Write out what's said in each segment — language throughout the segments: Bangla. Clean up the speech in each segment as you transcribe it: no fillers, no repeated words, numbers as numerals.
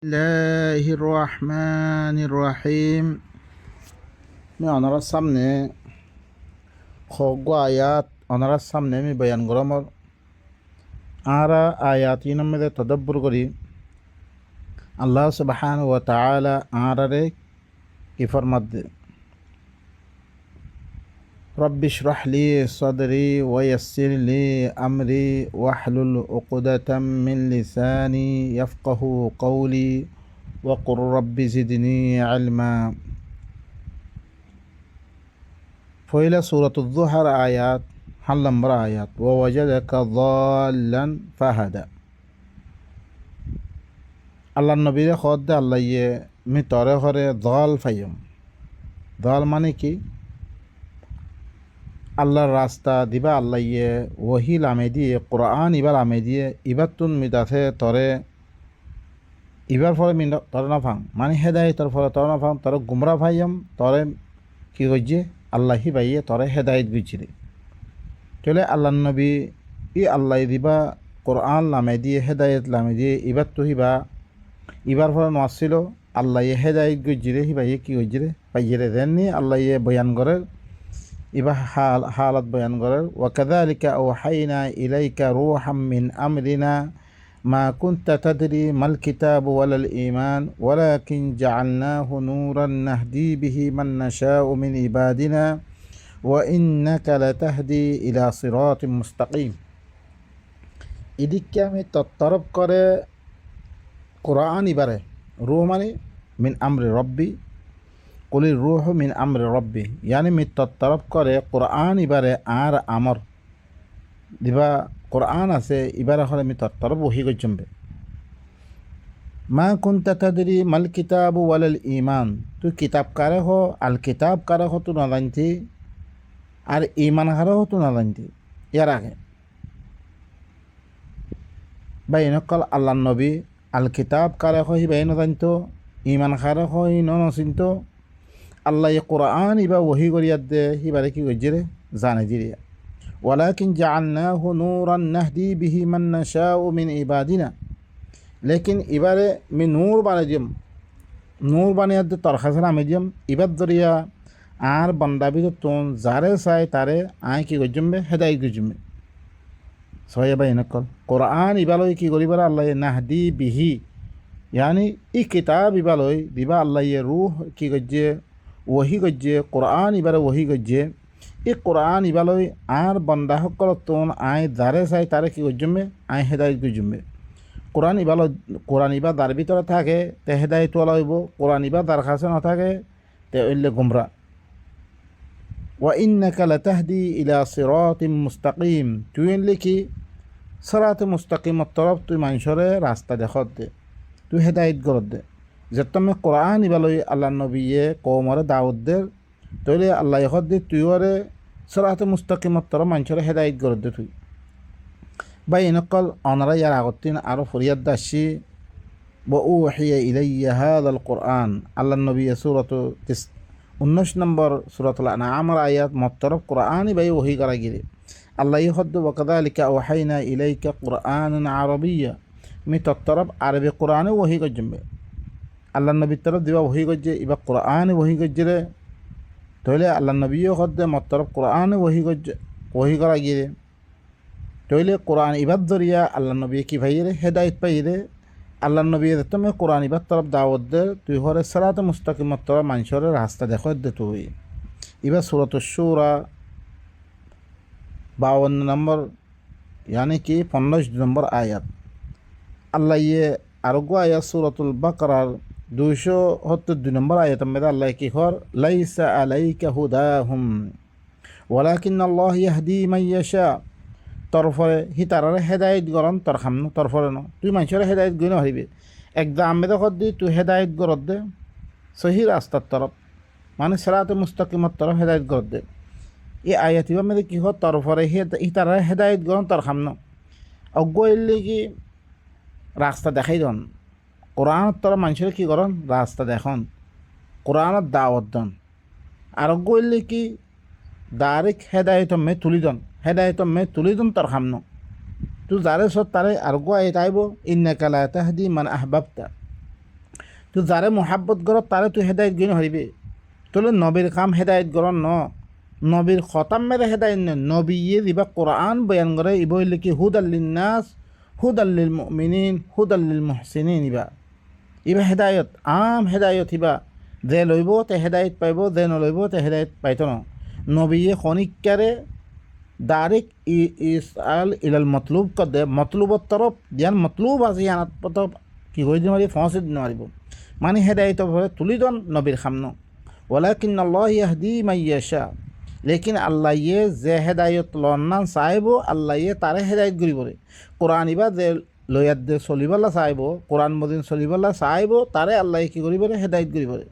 الله الرحمن الرحيم আমি অনারার সামনে খোগো আয়াত অনারার সামনে আমি বয়ান গরমর আরা আয়াত ইনমে তদব্বর করি আল্লাহ সুবহানাহু ওয়া তাআলা আরারে কি ফরমাত দে রব্বি ইশরাহ লি সাদরি ওয়া ইয়াসসির লি আমরি ওয়াহলুল উকদাতাম মিন লিসানি ইয়াফকাহু কওলি ওয়া কুর রব্বি জিদনি ইলমা। পয়লা সূরাতুদ যুহার আয়াত হাল নম্বর আয়াত ওয়া ওয়াজাদাকা যাল্লান ফাহাদা। আল্লাহ নবীরে খদ দে আল্লাহ ইয়ে মি তরে ঘরে দল ফাইম। দল মানে কি? আল্লাহর রাস্তা দিবা আল্লাহ ইয়ে ওহি লামে দিয়ে কোরআন ইবার লামে দিয়ে ইবার তুন মিদাথে তরে ইবার ফলে মি তরে না ফাং মানে হেদায়তর ফলে তরে না ফাং তরে গুমরা ফাইম তরে কি করছে আল্লাহি বাইয়ে তরে হেদায়ত গুছিরে চলে আল্লাহ নবী ই আল্লাহ দিবা কোরআন লামে দিয়ে হেদায়ত লামে দিয়ে ইবার তো হিবা ইবার ফলে নাছিল আল্লাহ হেদায়ত গুজিরে হিবাইয়ে কি গজিরে পাইয়ে দেননি আল্লাহ বয়ান করে ইবা হালত বয়ান করার ওয়াকাযালিকা আওহাইনা ইলাইকা রূহাম মিন আমরিনা মা কুনতা তাদরি মাল কিতাবু ওয়ালাল ঈমান ওয়ালাকিন জাআলনাহু নূরান নাহদি বিহি মান নাশাউ মিন ইবাদিনা ওয়া ইন্নাকা লাতাহদি ইলা সিরাতিম মুস্তাকিম। এদিকে আমি তরফ করে কোরআন ইবারে রূহ মানে মিন আমরি রব্বি কুলি রুহ মিন আমরি রব্বি ইয়ানি মিত্তর তরফ করে কোরআন ইবারে আর আমর দিবা কোরআন আছে ইবারে হলে মিত্তর তরফ ওহি গজম্বে মা কুনতা তাদরি মাল কিতাবু ওয়ালাল ঈমান তুই কিতাব কারে হো আল কিতাব কারে হো তুই না জানতি আর ঈমান কারে হো তুই না জানতি ইয়ার আগে বাইনকল আল্লাহ নবী আল কিতাব কারে হো হি বাইন জানতো ঈমান কারে হো হি নচিন্ত আল্লাহ কোরআন ইবা ওহি করিয়ার দে হিবারে কি গজিরে জানে দিরিয়া ওয়ালাকিন জাআলনাহু নূরান নাহদি বিহি মান নাশাউ মিন ইবাদিনা লেকিন ইবারে মি নূর বানাই দিম নূর বানিয়ার দে তরখাসের আমি দিম ইবার দরিয়া আর বন্দাবি তোন যারে চাই তারে আয় কি গজমবে হেদায়ত গজমবে সহায় বাই নকল কোরআন ইবালই কি করিবার আল্লাহ নাহদি বিহি ইয়ানি ই কিতাব ইবালই দিবা আল্লাহ রূহ কি গজ্জে ওহি গজ্জে কোরআন ইবারে ওহি গজ্জে এই কোরআন ইবালই আর বন্দা সকল তোন আয় যারে চাই তারে কি গজ্জমে আয় হেদায়ত গজ্জমে কোরআন ইবাল কোরআন ইবা দার ভিতরে থাকে তে হেদায়ত ওয়ালা হইব কোরআন ইবা দার কাছে না থাকে তে হইলে গুমরা ওয়া ইন্নাকা লাতাহদি ইলা সিরাতিম মুস্তাকিম তুই লিখি সিরাতে মুস্তাকিমত তরফ তুই মানুষরে রাস্তা দেখত দে তুই হেদায়ত গরত দে যে তুমি কোরআন ইবালই আল্লাহ নবীয়ে কৌমরে দাউদ দে তৈলে আল্লাহ হদ দে তুই ওরে সিরাতে মুস্তাকিমত তরফ মানুষরে হেদায়ত গরত দে তুই বা এনেকল অনারা ইয়ার আগতিন আরও ফরিয়াদ দাসি ব উহিয়া ইলাইয়া হাদাল কোরআন আল্লাহ নবী সূরাত 19 নম্বর সূরাতুল আনআমের আয়াত মতরফ কোরআন বাই ওহি করা গিরে আল্লাহ হদ ওয়াকাযালিকা আওহাইনা ইলাইকা কুরআনান আরাবিয়্যা মি তরফ আরবি কোরআনে ওহি গজমবে আল্লাহ নবীর তরফ দিবা ওহি গজ্জে ইবা কোরআনে ওহি গজ্জে তৈলে আল্লাহ নবীও হদ্দে মতরফ কোরআনে ওহি গজ্জে ওহি করা গিয়ে তৈলে কোরআন ইবাদ দরিয়া আল্লাহ নবী কি ভাইয়ে হেদায়ত পাইয়ে আল্লাহ নবী তুমি কোরআন ইবাদ তরফ দাওয়াত দে তুই হরে সিরাতে মুস্তাকিমত তরফ মানুষের রাস্তা দেখো দে তুই ইবা সূরাতুশ শূরা 52 নম্বর ইয়ানি কি 15 নম্বর আয়াত আল্লাহ ইয়ে আরোগ্য আয়াত সূরাতুল বাকারার 272 নম্বর আয়াত মেয়েরা আল্লাহ কি হর লাইসা আলাইকা হুদাহুম ওয়ালাকিন্নাল্লাহ ইয়াহদি মান ইয়াশা তরফরে হি তারারে হেদায়ত গরম তর খামনো তরফরে ন তুই মানুষের হেদায়ত গই নহারিবে একদম আমেদা কর দি তুই হেদায়ত গরত দে সহি রাস্তার তরফ মানে সিরাতে মুস্তাকিমত তরফ হেদায়ত গরত দে এই আয়াতিবা মেয়েদের কি হর তরফরে হি তারারে হেদায়ত গরম তর খামনো অজ্ঞ এলে কি রাস্তা দেখাই দন কোরআনত তরা মানুষের কি করন রাস্তা দেখন কোরআনত দাওয়াত দন আর গইলে কি ডাইরেক্ট হেদায়ত মে তুলি দন হেদায়ত মে তুলি দন তর খামনো tu zare so tare argo ay taibo innaka la tahdi man ahbabta তুই যারে মোহাব্বত গর তারে তুই হেদায়ত গই নহারিবে তোলে নবীর কাম হেদায়ত গরন ন নবীর খতাম মেরে হেদায়ত ন নবী দিবা কোরআন বয়ান করে ইবইলে কি হুদাল্লিন নাস হুদাল্লিল মুমিনিন হুদাল্লিল মুহসিনিন ইবা হেদায়ত আম হেদায়ত ইবা যে লইব তে হেদায়ত পাইব যে নলইব তে হেদায়ত পাইত ন নবীয়ে খনিকারে ডাইরেক্ট ইসআল ইলাল মতলুব কর দে মতলুবর তরফ ইয়ান মতলুব আছে ইয়ান তরফ কি করে দিন মারি ফসে দিন মারিব মানে হেদায়ত ভরে তুলি দন নবীর খামন ওয়ালাকিন আল্লাহ ইয়াহদি মান ইয়াশা লেকিন আল্লাহ ইয়ে যে হেদায়ত লন্নান চাইব আল্লাহ ইয়ে তারে হেদায়ত করিবরে কোরআন ইবা যে লয়াত দে চলিবলা চাইব কোরআন মদিন চলিবলা চাইব তারে আল্লাহ কি করিবরে হেদায়ত করিবরে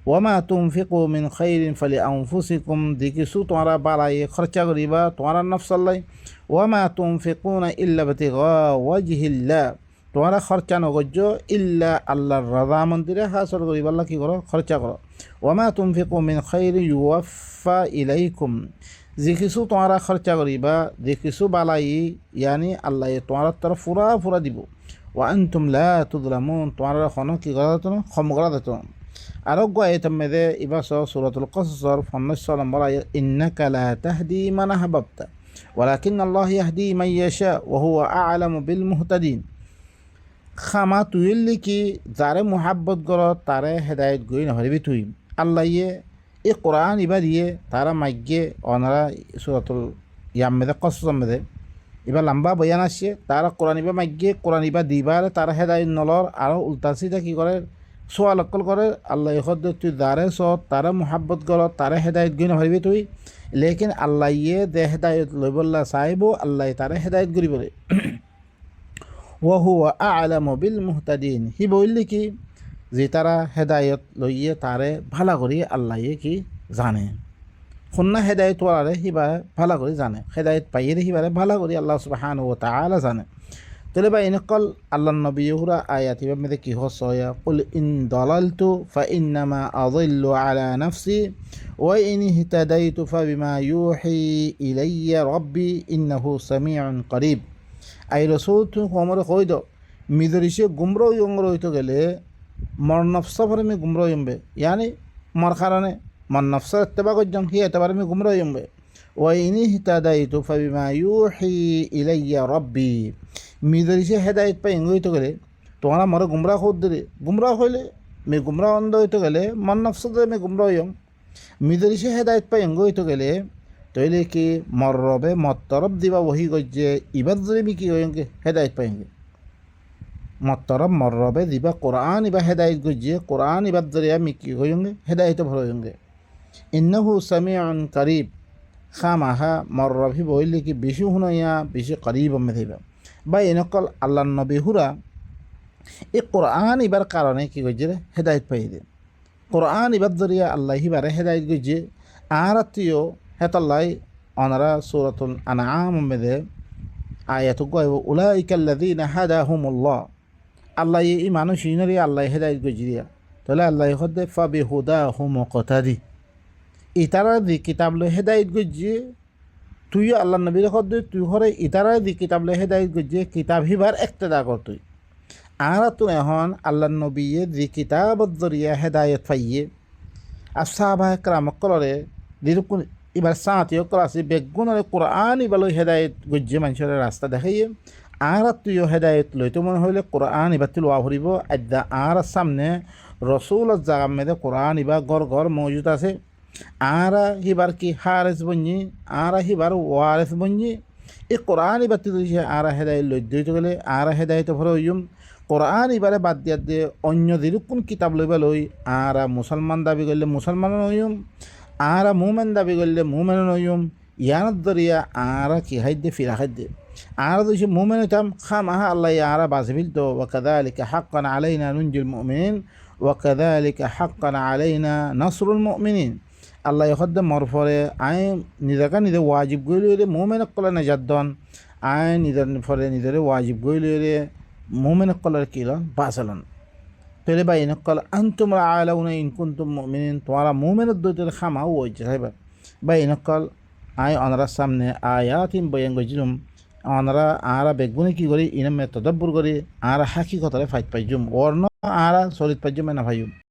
ওয়ামা তুনফিকু মিন খাইরিন ফালি আনফুসিকুম দিকিছু তোমরা বালাই খরচা করিবা তোমরা নফসাল্লাই ওয়ামা তুনফিকুনা ইল্লা বিতিগা ওয়াজহিল্লাহ তোমরা খরচা নগজ্য ইল্লা আল্লাহর রাজা মন্দিরে হাসল করিবা আল্লাহ কি করো খরচা করো ওয়ামা তুনফিকু মিন খাইরিন ইউওয়াফা ইলাইকুম যিকিছু তোমরা খরচা করিবা যিকিছু বালাই ইয়ানি আল্লাহ তোমরা তরফ পুরা পুরা দিব ওয়া আনতুম লা তুযলামুন তোমরা কোনো কি করা তো ক্ষম করা দিত আরোগ্য আয়াতের মধ্যে ইবাস সূরাতুল কসসর 15 নম্বর আয়াত ইন্নাকা লা তাহদি মান আহবাবতা ওয়ালাকিন আল্লাহ ইয়াহদি মান ইয়াশা ওয়া হুয়া আ'লামু বিল মুহতাদিন খামা তুইলি কি যারে মুহাব্বত গর তারে হেদায়েত গই নহরিবি তুই আল্লাহ ইয়ে এই কোরআন ইবা দিয়ে তারা মাইগে অনারা সূরাতুল ইয়াম মধ্যে কসসর মধ্যে এবার লম্বা বয়ান আসছে তারা কোরআন ইবা মাইগে কোরআন ইবা দিবার তারা হেদায়েত নলর আর উল্টা সিধা কি করে সোয়াল অকল করে আল্লাহ ইহদ তুই দারে সত তারা মুহাব্বত গর তারা হেদায়ত গই নহারিবি তুই লেকিন আল্লাহ ইয়ে দে হেদায়ত লইবল্লা চাইব আল্লাহ তারা হেদায়ত করিবরে ওয়া হুয়া আ'লামু বিল মুহতাদিন হি বললি কি যে তারা হেদায়ত লইয়ে তারে ভালা করি আল্লাহ কি জানে খুন্না হেদায়ত ওয়ালারে হিবা ভালা করে জানে হেদায়ত পাইয়ে হিবারে ভালা করি আল্লাহ সুবহানাহু ওয়া তাআলা জানে তাহলে বা ইনকল আল্লাহ নবী হুরা আয়াত ইবা মধ্যে কি হসয়া কুল ইন দালালতু ফা ইন্নামা আযিল্লু আলা নাফসি ওয়া ইন ইহতাদাইতু ফাবিমা ইউহি ইলাইয়া রাব্বি ইন্নাহু সামিউন করিব আই রাসূল তু কমর কই দ মিদরিসে গুমরো ইংরো হইতো গেলে মর নফসা পরে মে গুমরো ইমবে ইয়ানি মর কারণে মর নফসা ইত্তেবা করজম হি এতবারে মে গুমরো ইমবে ওয়া ইন ইহতাদাইতু ফাবিমা ইউহি ইলাইয়া রাব্বি মিদরিসে হেদায়ত পাই এঙ্গ হইতে গেলে তোমরা মরে গুমরা খোদ দিলে গুমরা হইলে মে গুমরা অন্ধ হইতে গেলে মন নফসদে মে গুমরা হইম মিদরিসে হেদায়ত পাই এঙ্গ হইতে গেলে তইলে কি মর রবে মতরব দিবা ওহি গজ্জে ইবাদ যদি মি কি হইঙ্গে হেদায়ত পাইঙ্গে মতরব মর রবে দিবা কোরআন ইবা হেদায়ত গজ্জে কোরআন ইবাদ জরিয়া মি কি হইঙ্গে হেদায়ত ভর হইঙ্গে ইন্নাহু সামিউন করিব খামাহা মর রবি বইলে কি বেশি হুনইয়া বেশি করিব মেদিবা বা এনেকল আল্লাহ নবী হুরা এই কোরআন ইবার কারণে কি করছে হেদায়ত পাই দে কোরআন ইবার জরিয়া আল্লাহ হিবারে হেদায়ত করছে আর আত্মীয় হেতাল্লাই অনারা সূরাতুল আনআম মধ্যে আয়াত কয় উলাইকাল্লাযীনা হাদাহুমুল্লাহ আল্লাহ এই মানুষ ইনরি আল্লাহ হেদায়ত করছে দিয়া তাহলে আল্লাহ হদে ফাবিহুদাহুম মুকতাদি ইতারা দি কিতাব লই হেদায়ত করছে তুই আল্লাহ নবীর হদে তুই হরে ইতারা দি কিতাব লই হেদায়ত করছে কিতাব হিবার ইক্তেদা কর তুই আর তুই এখন আল্লাহ নবীয়ে দি কিতাবত জরিয়া হেদায়ত পাইয়ে আর সাহাবা একরাম কলরে যেরকম এবার সাঁতিও করাছি বেগুনরে কোরআন ইবালই হেদায়ত গজ্জে মানুষের রাস্তা দেখাইয়ে আর তুইও হেদায়ত লইতে মনে হইলে কোরআন ইবার তুই লোয়া ভরিব আদ্যা আর সামনে রসুলের জায়গা মেয়েদের কোরআন ইবা ঘর ঘর মজুদ আছে আর হিবার কি হারেস বঞ্জি আর হিবার ওয়ারেস বঞ্জি এই কোরআন ইবার তুই আর হেদায়ত লই দিতে গেলে আর হেদায়ত ভরে হইম কোরআন ইবারে বাদ দিয়া দিয়ে অন্য যেরকম কিতাব লইবা লই আর মুসলমান দাবি করলে মুসলমান নইম আর মুমেন দাবি করলে মুমেন নইম ইয়ানত দরিয়া আর কি খাদ্যে ফিরা খাদ্যে আর যদি মুমেন হইতাম খামাহা আল্লাহ আর বাজবিল তো ওয়াকাযালিকা হাক্কান আলাইনা নুনজিল মুমিনিন ওয়াকাযালিকা হাক্কান আলাইনা নাসরুল মুমিনিন আল্লাহ হদ্দে মরফরে আই নিজেকে নিজে ওয়াজিব গইলে মুমেন কলে নাজাত দন আই নিজের ফরে নিজের ওয়াজিব গইলে মুমেন কলের কিলন বাঁচালন পেলে বা ইনকল আনতুম আলাউনা ইন কুনতুম মুমিনিন তোমরা মুমিনের দইতের খামা ওইছে সাইবা বা ইনকল আই অনরার সামনে আয়াতিন বয়ান গজিলুম অনরা আরা বেগুনি কি করি ইনামে তদব্বর করি আর হাকিকতরে ফাইট পাইজুম ওর আর চলিত পার্য মানে ভাইও